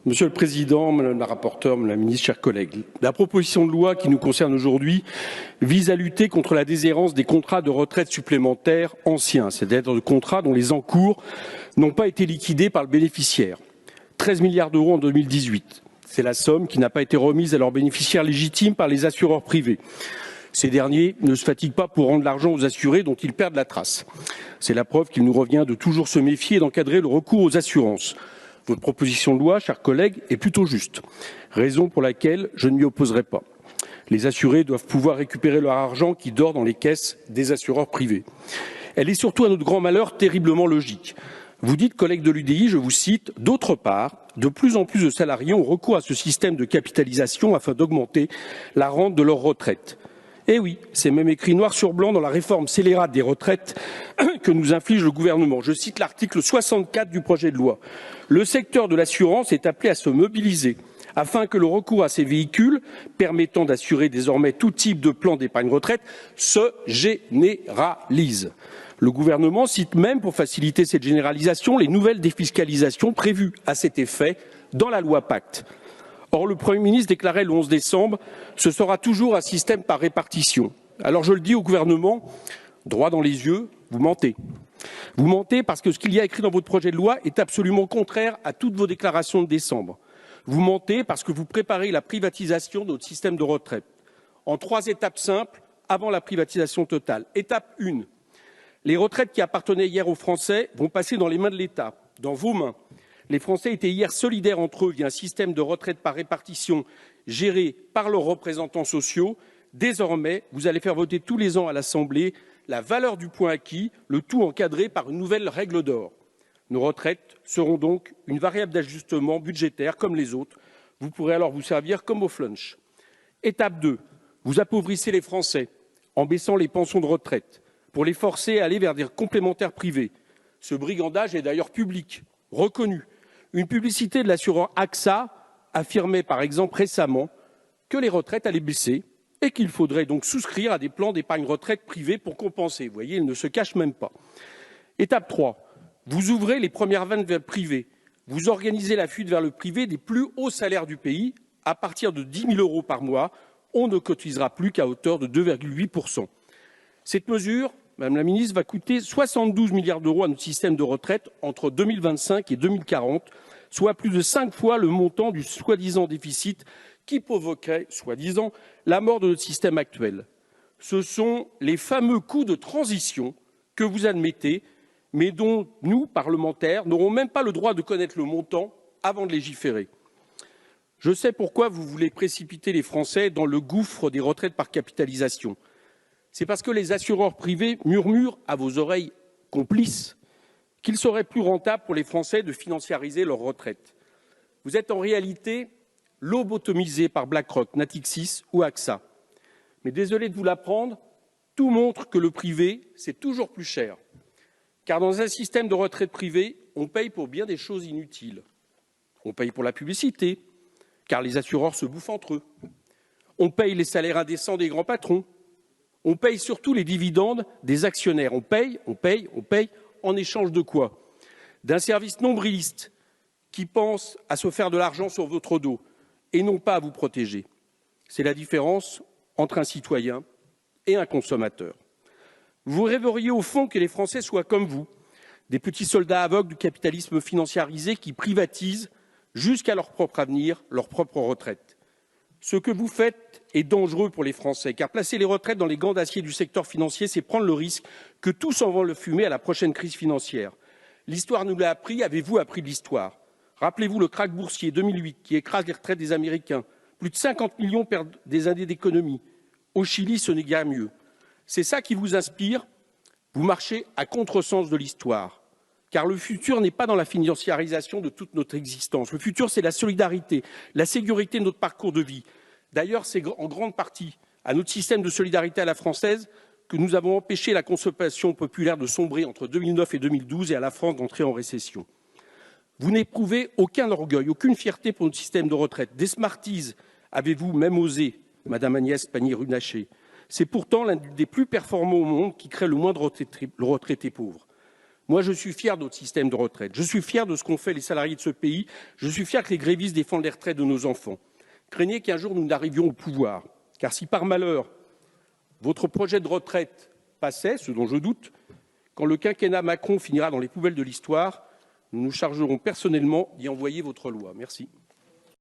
Monsieur le Président, Madame la rapporteure, Madame la Ministre, chers collègues, la proposition de loi qui nous concerne aujourd'hui vise à lutter contre la déshérence des contrats de retraite supplémentaires anciens, c'est-à-dire de contrats dont les encours n'ont pas été liquidés par le bénéficiaire. 13 milliards d'euros en 2018. C'est la somme qui n'a pas été remise à leurs bénéficiaires légitimes par les assureurs privés. Ces derniers ne se fatiguent pas pour rendre l'argent aux assurés dont ils perdent la trace. C'est la preuve qu'il nous revient de toujours se méfier et d'encadrer le recours aux assurances. Votre proposition de loi, chers collègues, est plutôt juste, raison pour laquelle je ne m'y opposerai pas. Les assurés doivent pouvoir récupérer leur argent qui dort dans les caisses des assureurs privés. Elle est surtout, à notre grand malheur, terriblement logique. Vous dites, collègues de l'UDI, je vous cite, « D'autre part, de plus en plus de salariés ont recours à ce système de capitalisation afin d'augmenter la rente de leur retraite. » Eh oui, c'est même écrit noir sur blanc dans la réforme scélérate des retraites que nous inflige le gouvernement. Je cite l'article 64 du projet de loi. Le secteur de l'assurance est appelé à se mobiliser afin que le recours à ces véhicules permettant d'assurer désormais tout type de plan d'épargne retraite se généralise. Le gouvernement cite même, pour faciliter cette généralisation, les nouvelles défiscalisations prévues à cet effet dans la loi Pacte. Or, le Premier ministre déclarait le 11 décembre « Ce sera toujours un système par répartition ». Alors je le dis au gouvernement, droit dans les yeux, vous mentez. Vous mentez parce que ce qu'il y a écrit dans votre projet de loi est absolument contraire à toutes vos déclarations de décembre. Vous mentez parce que vous préparez la privatisation de notre système de retraite en 3 étapes simples avant la privatisation totale. Étape 1. Les retraites qui appartenaient hier aux Français vont passer dans les mains de l'État, dans vos mains. Les Français étaient hier solidaires entre eux via un système de retraite par répartition géré par leurs représentants sociaux. Désormais, vous allez faire voter tous les ans à l'Assemblée la valeur du point acquis, le tout encadré par une nouvelle règle d'or. Nos retraites seront donc une variable d'ajustement budgétaire comme les autres. Vous pourrez alors vous servir comme au flunch. Étape 2. Vous appauvrissez les Français en baissant les pensions de retraite pour les forcer à aller vers des complémentaires privés. Ce brigandage est d'ailleurs public, reconnu. Une publicité de l'assureur AXA affirmait par exemple récemment que les retraites allaient baisser et qu'il faudrait donc souscrire à des plans d'épargne retraite privés pour compenser. Vous voyez, il ne se cache même pas. Étape 3. Vous ouvrez les premières vannes vers le privé. Vous organisez la fuite vers le privé des plus hauts salaires du pays. À partir de 10 000 € par mois, on ne cotisera plus qu'à hauteur de 2,8 %. Cette mesure, Madame la Ministre, va coûter 72 milliards d'euros à notre système de retraite entre 2025 et 2040, soit plus de 5 fois le montant du soi-disant déficit qui provoquerait, soi-disant, la mort de notre système actuel. Ce sont les fameux coûts de transition que vous admettez, mais dont nous, parlementaires, n'aurons même pas le droit de connaître le montant avant de légiférer. Je sais pourquoi vous voulez précipiter les Français dans le gouffre des retraites par capitalisation. C'est parce que les assureurs privés murmurent à vos oreilles complices qu'il serait plus rentable pour les Français de financiariser leurs retraites. Vous êtes en réalité lobotomisé par BlackRock, Natixis ou AXA. Mais désolé de vous l'apprendre, tout montre que le privé, c'est toujours plus cher. Car dans un système de retraite privé, on paye pour bien des choses inutiles. On paye pour la publicité, car les assureurs se bouffent entre eux. On paye les salaires indécents des grands patrons. On paye surtout les dividendes des actionnaires. On paye, en échange de quoi? D'un service nombriliste qui pense à se faire de l'argent sur votre dos et non pas à vous protéger. C'est la différence entre un citoyen et un consommateur. Vous rêveriez au fond que les Français soient comme vous, des petits soldats aveugles du capitalisme financiarisé qui privatisent jusqu'à leur propre avenir, leur propre retraite. Ce que vous faites est dangereux pour les Français, car placer les retraites dans les gants d'acier du secteur financier, c'est prendre le risque que tout s'envole le fumer à la prochaine crise financière. L'histoire nous l'a appris, avez-vous appris de l'histoire? Rappelez-vous le krach boursier 2008 qui écrase les retraites des Américains. Plus de 50 millions perdent des années d'économie. Au Chili, ce n'est guère mieux. C'est ça qui vous inspire? Vous marchez à contresens de l'histoire. Car le futur n'est pas dans la financiarisation de toute notre existence. Le futur, c'est la solidarité, la sécurité de notre parcours de vie. D'ailleurs, c'est en grande partie à notre système de solidarité à la française que nous avons empêché la consommation populaire de sombrer entre 2009 et 2012 et à la France d'entrer en récession. Vous n'éprouvez aucun orgueil, aucune fierté pour notre système de retraite. Des Smarties avez-vous même osé, Madame Agnès Pannier-Runacher. C'est pourtant l'un des plus performants au monde qui crée le moins de retraités pauvres. Moi, je suis fier de notre système de retraite. Je suis fier de ce qu'ont fait les salariés de ce pays. Je suis fier que les grévistes défendent les retraites de nos enfants. Craignez qu'un jour nous n'arrivions au pouvoir. Car si par malheur, votre projet de retraite passait, ce dont je doute, quand le quinquennat Macron finira dans les poubelles de l'histoire, nous nous chargerons personnellement d'y envoyer votre loi. Merci.